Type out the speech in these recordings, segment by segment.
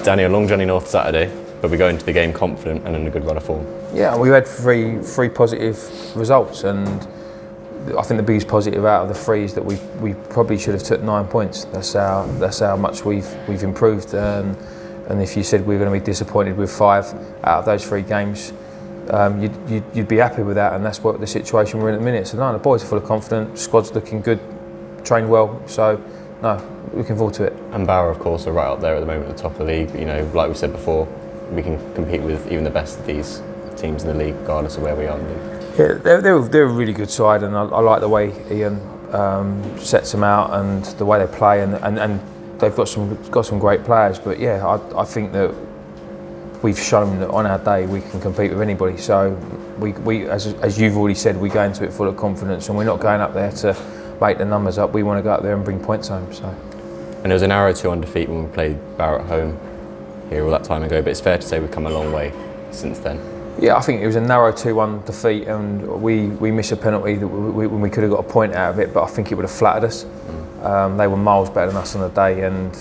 Danny, a long journey north Saturday, but we go into the game confident and in a good run of form. Yeah, we had three positive results, and I think the biggest positive out of the three is that we probably should have took 9 points. That's how much we've improved. And if you said we were going to be disappointed with 5 out of those 3 games, you'd be happy with that, and that's what the situation we're in at the minute. So no, the boys are full of confidence, squad's looking good, trained well, so no, looking forward to it. And Barrow, of course, are right up there at the moment at the top of the league. You know, like we said before, we can compete with even the best of these teams in the league, regardless of where we are in the league. Yeah, they're a really good side, and I like the way Ian sets them out and the way they play, and they've got some great players. But yeah, I think that we've shown that on our day we can compete with anybody. So we as you've already said, we go into it full of confidence, and we're not going up there to make the numbers up. We want to go up there and bring points home. So. And it was a narrow 2-1 defeat when we played Barrow at home here all that time ago, but it's fair to say we've come a long way since then. Yeah, I think it was a narrow 2-1 defeat, and we missed a penalty that we could have got a point out of it, but I think it would have flattered us. They were miles better than us on the day, and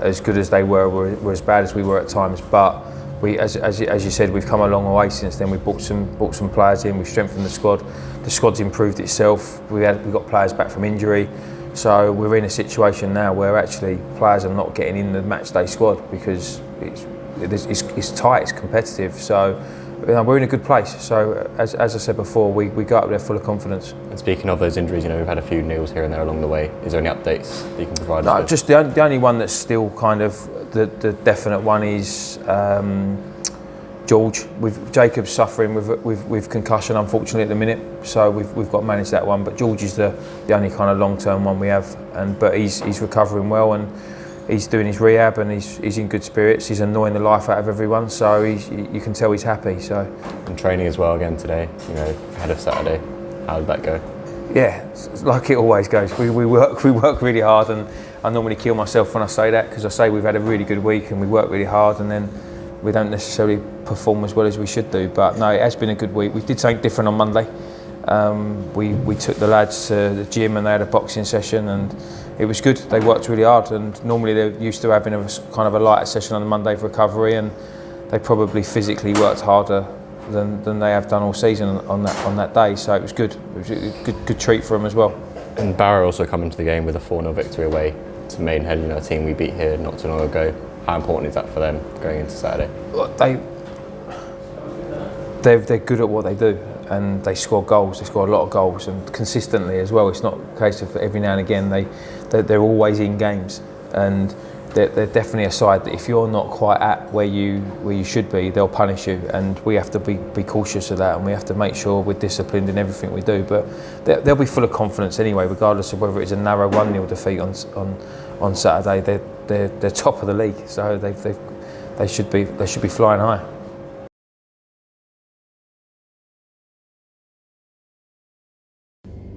as good as they were as bad as we were at times. But we, as you said, we've come a long way since then. We brought some players in, we've strengthened the squad. The squad's improved itself. We got players back from injury, so we're in a situation now where actually players are not getting in the matchday squad because it's tight, it's competitive. So. We're in a good place, so as I said before, we go up there full of confidence. And speaking of those injuries, you know, we've had a few nils here and there along the way. Is there any updates that you can provide us with? Just the only one that's still kind of the definite one is George. Jacob's suffering with concussion, unfortunately, at the minute, so we've got to manage that one. But George is the only kind of long-term one we have, but he's recovering well, and he's doing his rehab, and he's in good spirits. He's annoying the life out of everyone, so you can tell he's happy. So. And training as well again today, you know, ahead of Saturday. How did that go? Yeah, like it always goes. We work really hard, and I normally kill myself when I say that, because I say we've had a really good week and we work really hard, and then we don't necessarily perform as well as we should do. But no, it has been a good week. We did something different on Monday. We took the lads to the gym and they had a boxing session, and it was good. They worked really hard, and normally they're used to having a kind of a lighter session on the Monday for recovery, and they probably physically worked harder than they have done all season on that day. So it was good. It was a good treat for them as well. And Barrow also come into the game with a 4-0 victory away to Maidenhead, you know, a team we beat here not too long ago. How important is that for them going into Saturday? They're good at what they do, and they score goals. They score a lot of goals, and consistently as well. It's not a case of every now and again. They're always in games, and they're definitely a side that if you're not quite at where you should be, they'll punish you, and we have to be cautious of that, and we have to make sure we're disciplined in everything we do. But they'll be full of confidence anyway, regardless of whether it's a narrow 1-0 defeat on Saturday. They're top of the league, so they should be flying high.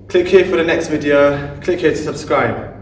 Click here for the next video, click here to subscribe.